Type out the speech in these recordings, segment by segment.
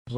Hey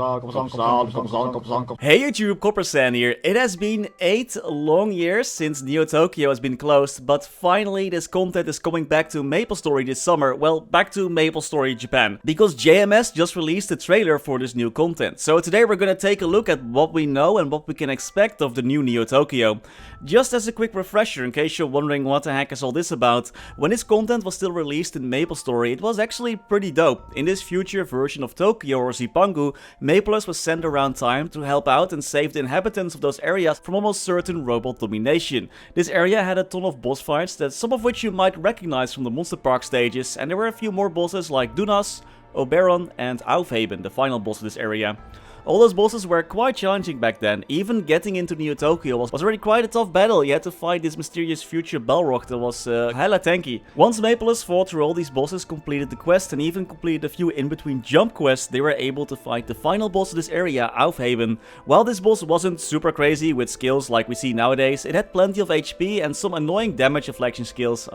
YouTube, Coppersan here. It has been 8 long years since Neo Tokyo has been closed, but finally this content is coming back to MapleStory this summer. Well, back to MapleStory Japan. Because JMS just released a trailer for this new content. So today we're gonna take a look at what we know and what we can expect of the new Neo Tokyo. Just as a quick refresher, in case you're wondering what the heck is all this about, when this content was still released in MapleStory, it was actually pretty dope. In this future version of Tokyo or Zipangu, Maples was sent around time to help out and save the inhabitants of those areas from almost certain robot domination. This area had a ton of boss fights, that some of which you might recognize from the Monster Park stages, and there were a few more bosses like Dunas, Oberon and Aufheben, the final boss of this area. All those bosses were quite challenging back then. Even getting into Neo Tokyo was already quite a tough battle. You had to fight this mysterious future Balrog that was hella tanky. Once Maples fought through all these bosses, completed the quest and even completed a few in-between jump quests, they were able to fight the final boss of this area, Aufheben. While this boss wasn't super crazy with skills like we see nowadays, it had plenty of HP and some annoying damage deflection skills.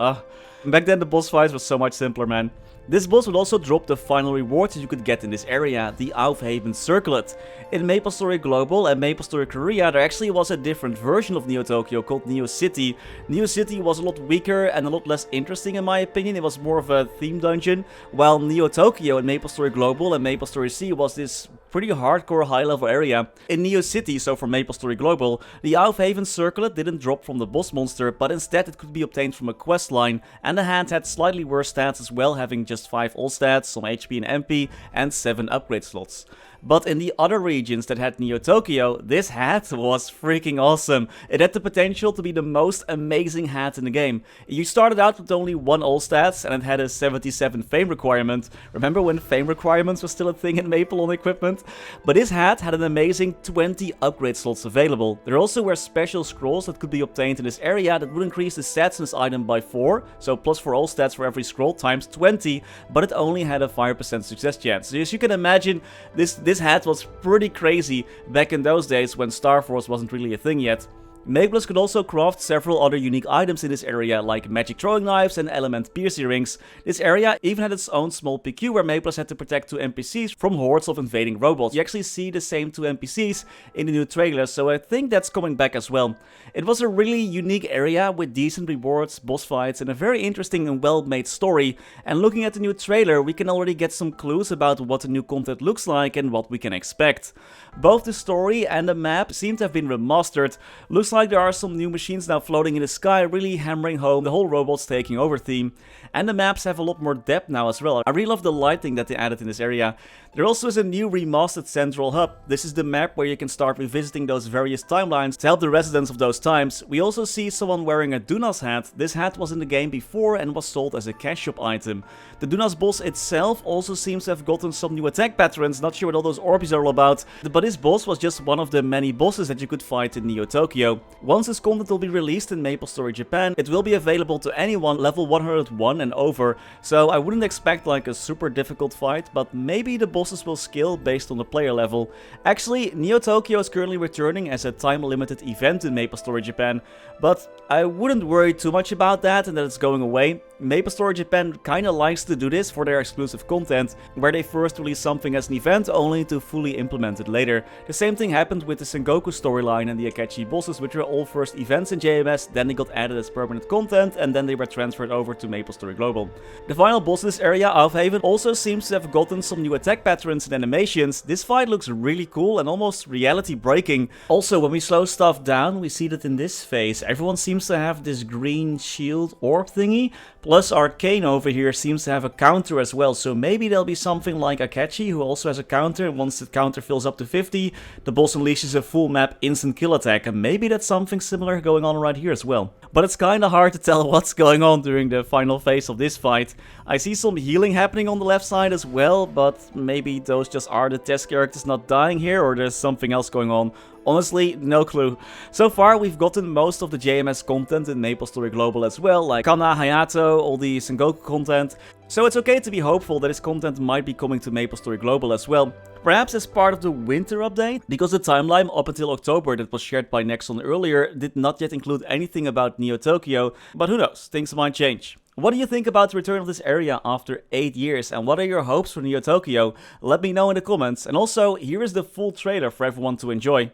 Back then the boss fights were so much simpler, man. This boss would also drop the final reward that you could get in this area, the Aufheben Circlet. In MapleStory Global and MapleStory Korea there actually was a different version of Neo Tokyo called Neo City. Neo City was a lot weaker and a lot less interesting in my opinion. It was more of a theme dungeon, while Neo Tokyo and MapleStory Global and MapleStory C was this pretty hardcore high level area. In Neo City, so for MapleStory Global, the Aufheben Circlet didn't drop from the boss monster, but instead it could be obtained from a quest line, and the hand had slightly worse stats as well, having just 5 all stats, some HP and MP, and 7 upgrade slots. But in the other regions that had Neo Tokyo, this hat was freaking awesome. It had the potential to be the most amazing hat in the game. You started out with only 1 all stats and it had a 77 fame requirement. Remember when fame requirements were still a thing in Maple on equipment? But this hat had an amazing 20 upgrade slots available. There also were special scrolls that could be obtained in this area that would increase the stats in this item by 4, so plus 4 all stats for every scroll times 20, but it only had a 5% success chance. So as you can imagine, this hat was pretty crazy back in those days when Star Force wasn't really a thing yet. Maples could also craft several other unique items in this area, like magic throwing knives and element piercing rings. This area even had its own small PQ where Maples had to protect 2 NPCs from hordes of invading robots. You actually see the same 2 NPCs in the new trailer, so I think that's coming back as well. It was a really unique area with decent rewards, boss fights, and a very interesting and well-made story. And looking at the new trailer, we can already get some clues about what the new content looks like and what we can expect. Both the story and the map seem to have been remastered. Looks like there are some new machines now floating in the sky, really hammering home the whole robots taking over theme. And the maps have a lot more depth now as well. I really love the lighting that they added in this area. There also is a new remastered central hub. This is the map where you can start revisiting those various timelines to help the residents of those times. We also see someone wearing a Dunas hat. This hat was in the game before and was sold as a cash shop item. The Dunas boss itself also seems to have gotten some new attack patterns. Not sure what all those Orbeez are all about, but this boss was just one of the many bosses that you could fight in Neo Tokyo. Once this content will be released in MapleStory Japan, it will be available to anyone level 101 and over, so I wouldn't expect like a super difficult fight, but maybe the bosses will scale based on the player level. Actually, Neo Tokyo is currently returning as a time-limited event in MapleStory Japan, but I wouldn't worry too much about that and that it's going away. MapleStory Japan kinda likes to do this for their exclusive content, where they first release something as an event only to fully implement it later. The same thing happened with the Sengoku storyline and the Akechi bosses, which were all first events in JMS, then they got added as permanent content, and then they were transferred over to MapleStory Global. The final boss in this area, Aufheben, also seems to have gotten some new attack patterns and animations. This fight looks really cool and almost reality breaking. Also, when we slow stuff down, we see that in this phase, everyone seems to have this green shield orb thingy. Plus Arcane over here seems to have a counter as well, so maybe there'll be something like Akechi who also has a counter, and once the counter fills up to 50, the boss unleashes a full map instant kill attack, and maybe that's something similar going on right here as well. But it's kinda hard to tell what's going on during the final phase of this fight. I see some healing happening on the left side as well, but maybe those just are the test characters not dying here, or there's something else going on. Honestly, no clue. So far, we've gotten most of the JMS content in MapleStory Global as well, like Kana, Hayato, all the Sengoku content. So it's okay to be hopeful that this content might be coming to MapleStory Global as well. Perhaps as part of the winter update, because the timeline up until October that was shared by Nexon earlier did not yet include anything about Neo Tokyo, but who knows, things might change. What do you think about the return of this area after 8 years, and what are your hopes for Neo Tokyo? Let me know in the comments, and also here is the full trailer for everyone to enjoy.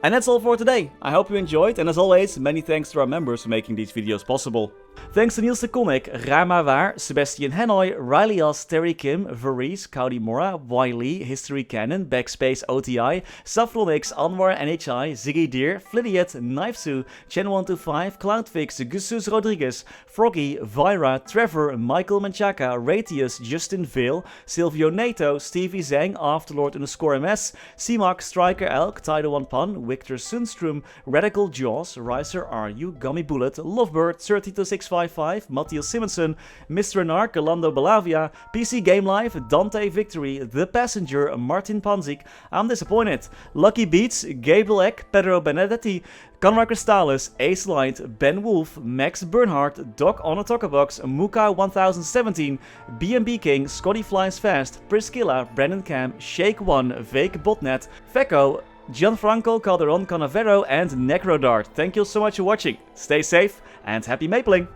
And that's all for today. I hope you enjoyed, and as always, many thanks to our members for making these videos possible. Thanks to Niels de Coninck, Raar maar waar, Sebastian, Hanoy, Ryalias, Terry Kim, Vareese, Mora, Wiley, Historycanon, BackSpaceOTI, Saffronyx, Anwar, NHI, Ziggy Deer, Flidiot, Knifesu, Chen125, Cloudfix, Gusus Rodriguez, Froggy, Vira, Trevor, Michael Menchaca, Ratius, Justin Vale, Silvio Nato, Stevie Zhang, Afterlord_MS, ceemak, Striker Elk, Tidal1 Pun, Victor Sundstrom, Radical Jaws, Riser RU, Gummy Bullet, Lovebird, 32655, Mathias Simonsson, Mr. Narc, Galando Balavia, PC Game Life, Dante Victory, The Passenger, Martin Panzik, I'm Disappointed, Lucky Beats, Gabriel Eck, Pedro Benedetti, Conrad Crystallis, Ace Light, Ben Wolf, Max Bernhardt, Doc on a Talkabox, Muka1017, BNB King, Scotty Flies Fast, Priscilla, Brandon Cam, Shake1, Vake Botnet, Fecco, Gianfranco Calderon Canavero, and Necrodart. Thank you so much for watching. Stay safe and happy mapling!